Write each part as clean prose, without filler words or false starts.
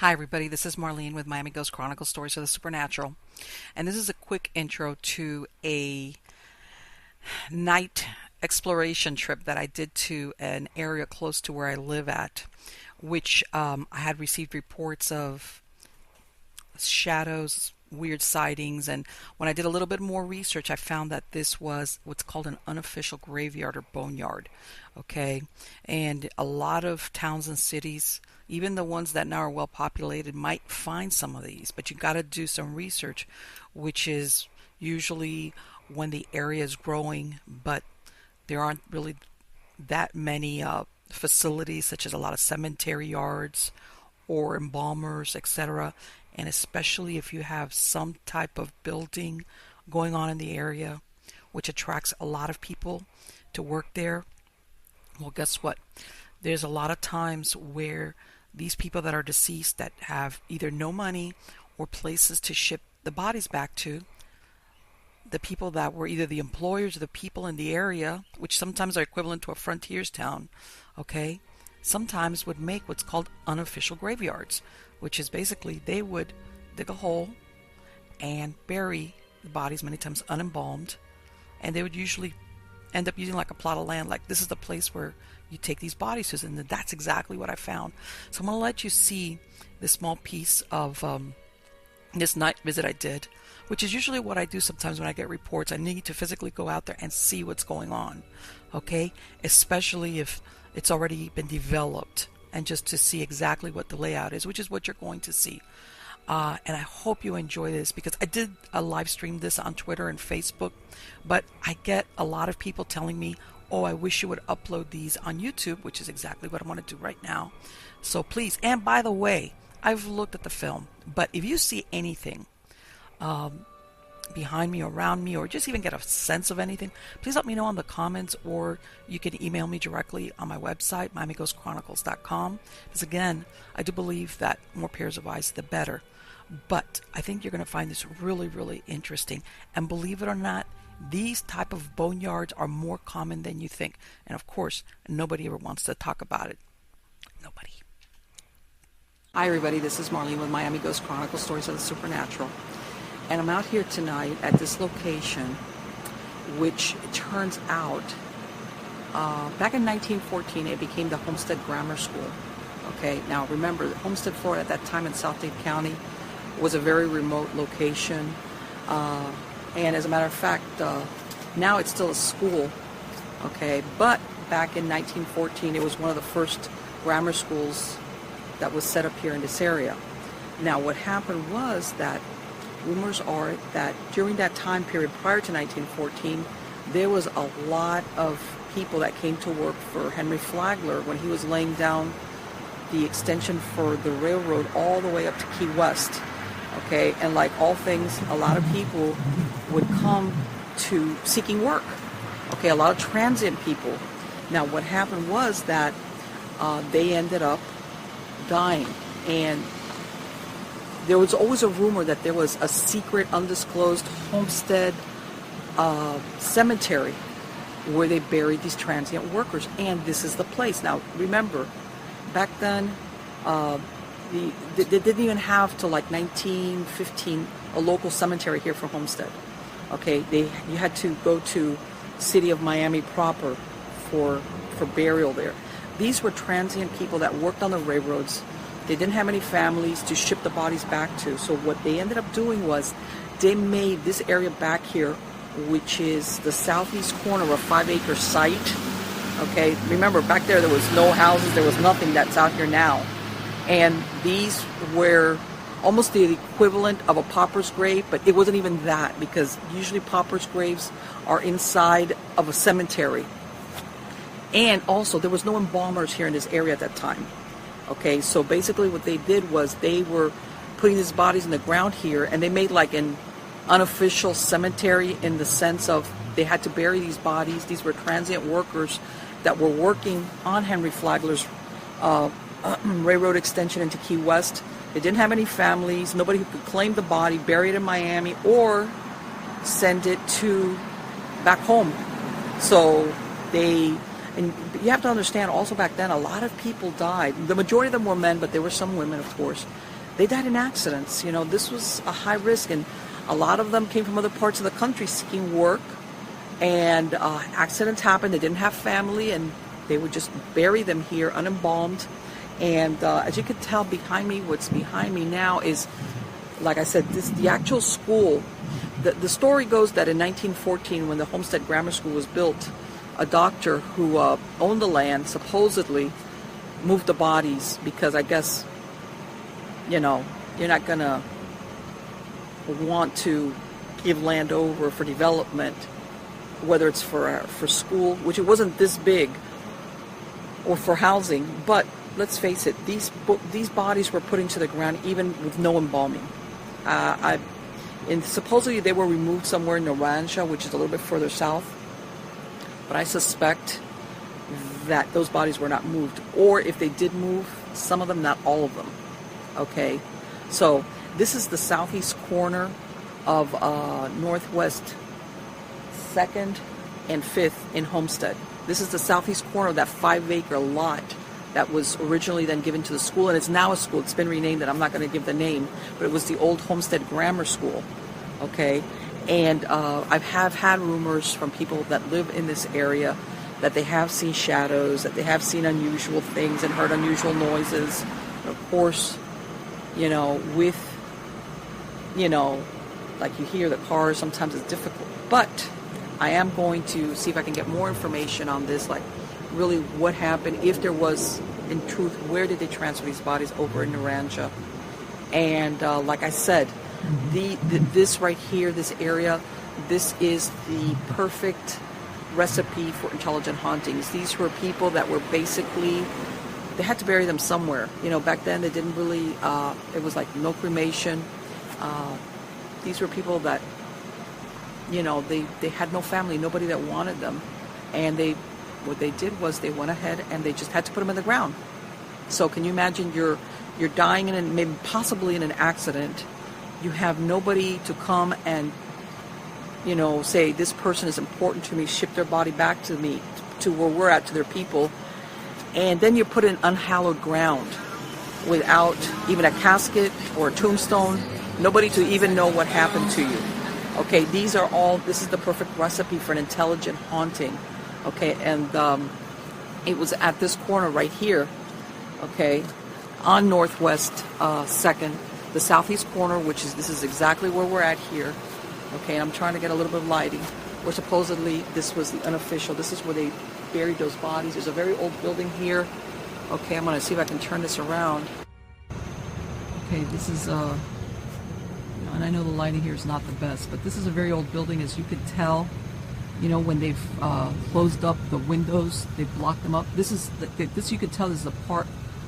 Hi, everybody. This is Marlene with Miami Ghost Chronicles Stories of the Supernatural. And this is a quick intro to a night exploration trip that I did to an area close to where I live at, which I had received reports of shadows, weird sightings. And when I did a little bit more research, I found that this was what's called an unofficial graveyard or boneyard. Okay. And a lot of towns and cities, even the ones that now are well populated, might find some of these, but you got to do some research, which is usually when the area is growing, but there aren't really that many facilities, such as a lot of cemetery yards or embalmers, etc. And especially if you have some type of building going on in the area, which attracts a lot of people to work there. Well, guess what? There's a lot of times where these people that are deceased that have either no money or places to ship the bodies back to, the people that were either the employers or the people in the area, which sometimes are equivalent to a frontiers town, okay, sometimes would make what's called unofficial graveyards, which is basically they would dig a hole and bury the bodies, many times unembalmed, and they would usually end up using like a plot of land, like this is the place where you take these bodies to, and that's exactly what I found. So I'm going to let you see this small piece of this night visit I did, which is usually what I do sometimes when I get reports. I need to physically go out there and see what's going on, okay? Especially if it's already been developed, and just to see exactly what the layout is, which is what you're going to see. And I hope you enjoy this, because I did live stream this on Twitter and Facebook, but I get a lot of people telling me, oh, I wish you would upload these on YouTube, which is exactly what I want to do right now. So please, and by the way, I've looked at the film, but if you see anything behind me, around me, or just even get a sense of anything, please let me know in the comments, or you can email me directly on my website, miamighostchronicles.com. Because again, I do believe that more pairs of eyes, the better. But I think you're going to find this really, really interesting. And believe it or not, these type of boneyards are more common than you think. And of course, nobody ever wants to talk about it. Nobody. Hi, everybody. This is Marlene with Miami Ghost Chronicles Stories of the Supernatural. And I'm out here tonight at this location, which turns out, back in 1914, it became the Homestead Grammar School. Okay, now remember, Homestead, Florida, at that time in South Dade County, was a very remote location. And as a matter of fact, now it's still a school. Okay, but back in 1914, it was one of the first grammar schools that was set up here in this area. Now, what happened was that rumors are that during that time period prior to 1914, there was a lot of people that came to work for Henry Flagler when he was laying down the extension for the railroad all the way up to Key West. Okay, and like all things, a lot of people would come to seeking work. Okay, a lot of transient people. Now, what happened was that they ended up dying, and there was always a rumor that there was a secret, undisclosed homestead cemetery where they buried these transient workers, and this is the place. Now, remember, back then, they didn't even have till like 1915 a local cemetery here for Homestead. Okay, you had to go to city of Miami proper for burial there. These were transient people that worked on the railroads. They didn't have any families to ship the bodies back to. So what they ended up doing was they made this area back here, which is the southeast corner of a 5-acre site. Okay, remember back there was no houses, there was nothing that's out here now. And these were almost the equivalent of a pauper's grave, but it wasn't even that, because usually pauper's graves are inside of a cemetery. And also, there was no embalmers here in this area at that time. Okay, so basically what they did was they were putting these bodies in the ground here, and they made like an unofficial cemetery in the sense of they had to bury these bodies. These were transient workers that were working on Henry Flagler's railroad extension into Key West. They didn't have any families, nobody who could claim the body, bury it in Miami, or send it to back home. So and you have to understand also back then, a lot of people died. The majority of them were men, but there were some women, of course. they died in accidents. This was a high risk, and a lot of them came from other parts of the country seeking work, and accidents happened. They didn't have family, and they would just bury them here unembalmed. And as you can tell behind me, what's behind me now is, like I said, the actual school. The story goes that in 1914, when the Homestead Grammar School was built, a doctor who owned the land supposedly moved the bodies because I guess, you're not going to want to give land over for development, whether it's for school, which it wasn't this big, or for housing. But let's face it, these bodies were put into the ground even with no embalming. And supposedly they were removed somewhere in Naranja, which is a little bit further south. But I suspect that those bodies were not moved. Or if they did move, some of them, not all of them. Okay? So this is the southeast corner of Northwest 2nd and 5th in Homestead. This is the southeast corner of that 5-acre lot that was originally then given to the school, and it's now a school. It's been renamed, and I'm not going to give the name, but it was the old Homestead Grammar School, okay? And I have had rumors from people that live in this area that they have seen shadows, that they have seen unusual things and heard unusual noises. And of course, with, like you hear the cars, sometimes it's difficult. But I am going to see if I can get more information on this, like really what happened, if there was, in truth, where did they transfer these bodies over in Naranja. And like I said, this right here, this area, this is the perfect recipe for intelligent hauntings. These were people that were basically, they had to bury them somewhere. Back then they didn't really, it was like no cremation. These were people that, they had no family, nobody that wanted them. And what they did was they went ahead and they just had to put them in the ground. So can you imagine you're dying in maybe possibly in an accident. You have nobody to come and, say this person is important to me, ship their body back to me, to where we're at, to their people. And then you put in unhallowed ground without even a casket or a tombstone, nobody to even know what happened to you. Okay, this is the perfect recipe for an intelligent haunting. Okay, and it was at this corner right here, okay, on Northwest 2nd, the southeast corner, this is exactly where we're at here. Okay, I'm trying to get a little bit of lighting. Where supposedly this was the unofficial, this is where they buried those bodies. There's a very old building here. Okay, I'm going to see if I can turn this around. Okay, this is, and I know the lighting here is not the best, but this is a very old building, as you could tell. When they've closed up the windows, they've blocked them up. This you could tell is a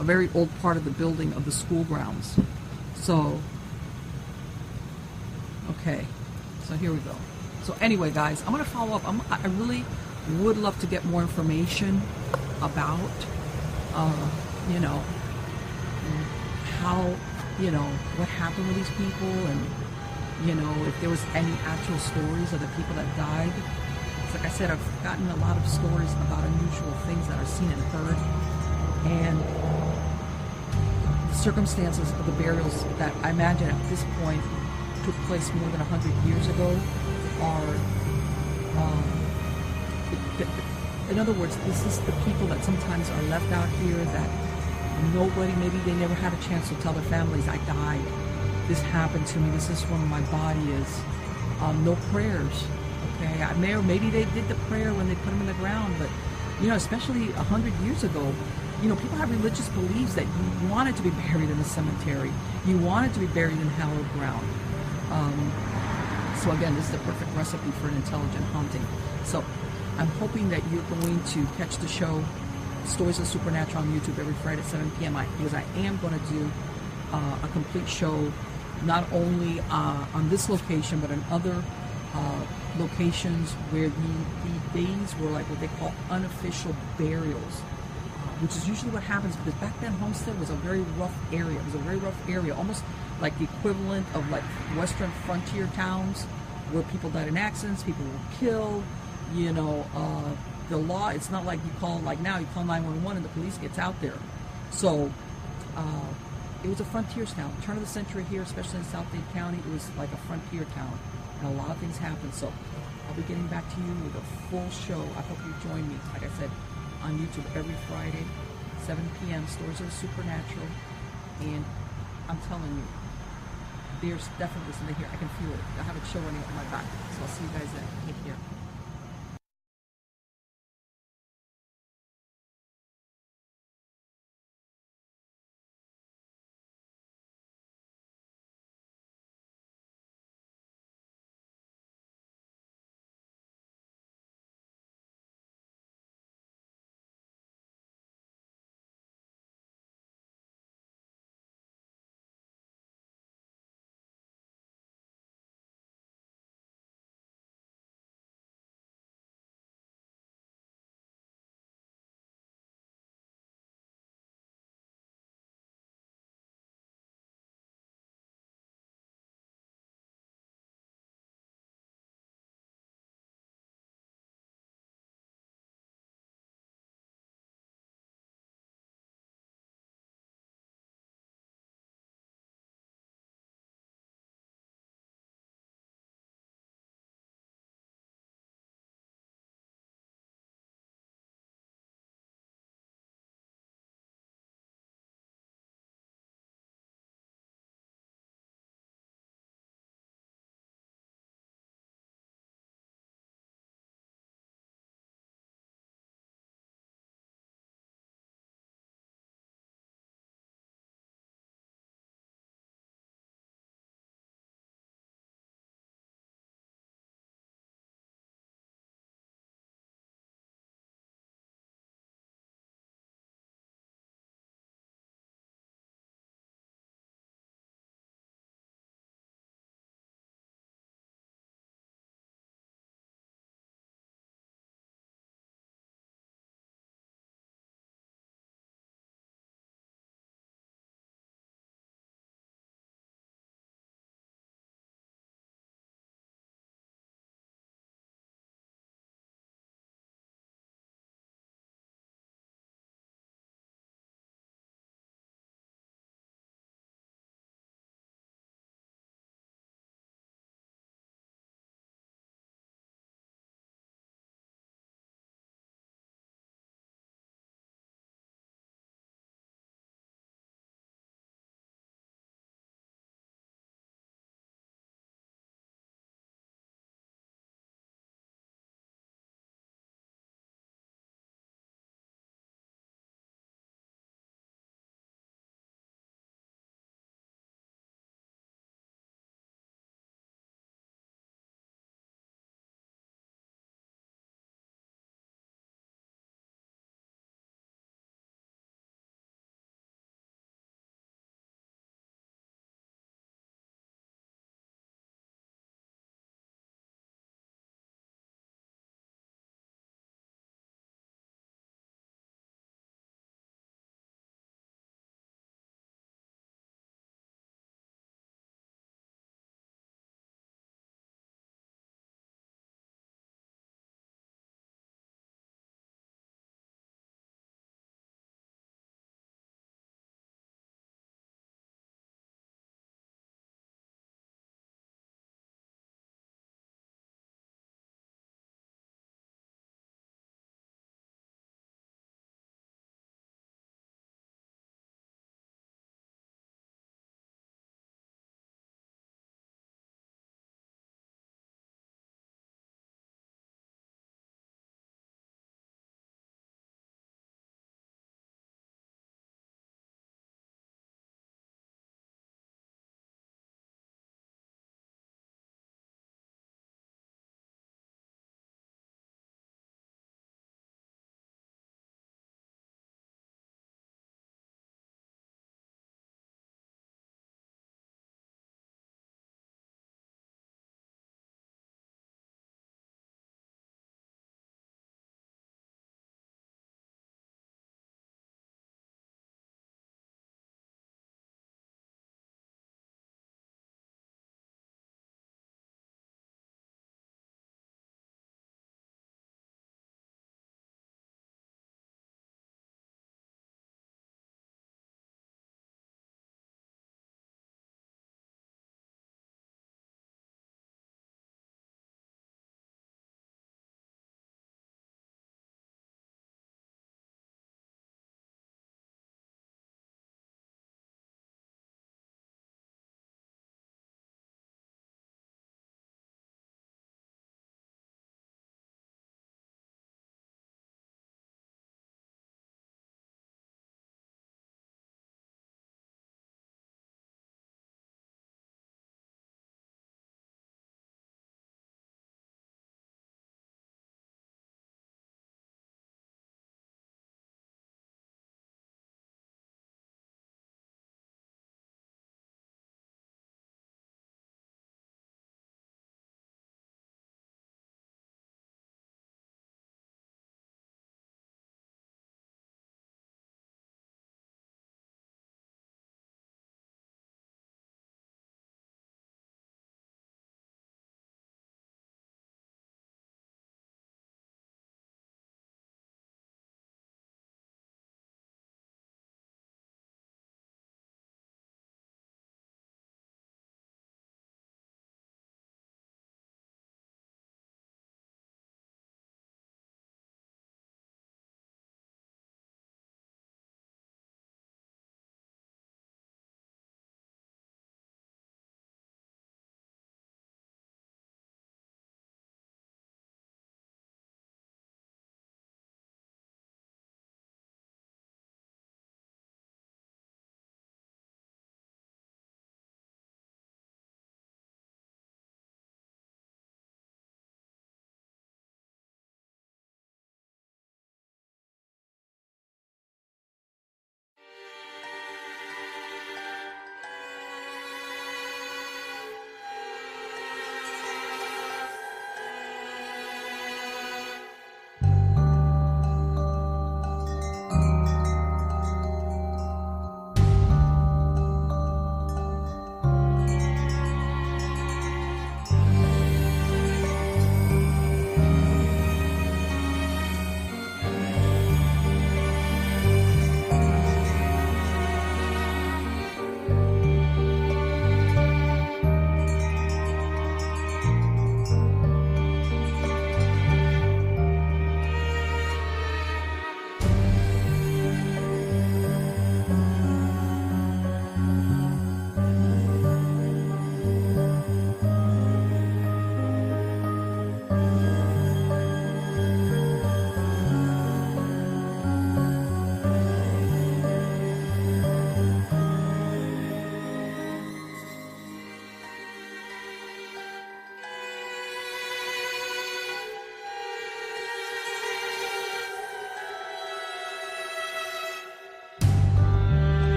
very old part of the building of the school grounds. So, okay, so here we go. So anyway, guys, I'm going to follow up. I really would love to get more information about, how, what happened with these people, and, if there was any actual stories of the people that died. Like I said, I've gotten a lot of stories about unusual things that I've seen and heard, and the circumstances of the burials that I imagine at this point took place more than 100 years ago are, in other words, this is the people that sometimes are left out here that nobody, maybe they never had a chance to tell their families, I died, this happened to me, this is where my body is. No prayers. Okay, maybe they did the prayer when they put them in the ground, but, especially 100 years ago, people have religious beliefs that you wanted to be buried in the cemetery. You wanted to be buried in hallowed ground. So again, this is the perfect recipe for an intelligent haunting. So I'm hoping that you're going to catch the show, Stories of Supernatural, on YouTube every Friday at 7 p.m. Because I am going to do a complete show, not only on this location, but in other locations where the days were like what they call unofficial burials, which is usually what happens, because back then Homestead was a very rough area. It was a very rough area, almost like the equivalent of like western frontier towns where people died in accidents, people were killed. The law, it's not like you call, like now you call 911 and the police gets out there. So it was a frontier town. Turn of the century here, especially in South Dade County, it was like a frontier town, and a lot of things happened. So I'll be getting back to you with a full show. I hope you join me, like I said, on YouTube every Friday, 7 p.m. Stories of the Supernatural, and I'm telling you, there's definitely something here. I can feel it. I have a chill running up my back. So I'll see you guys then. Take care.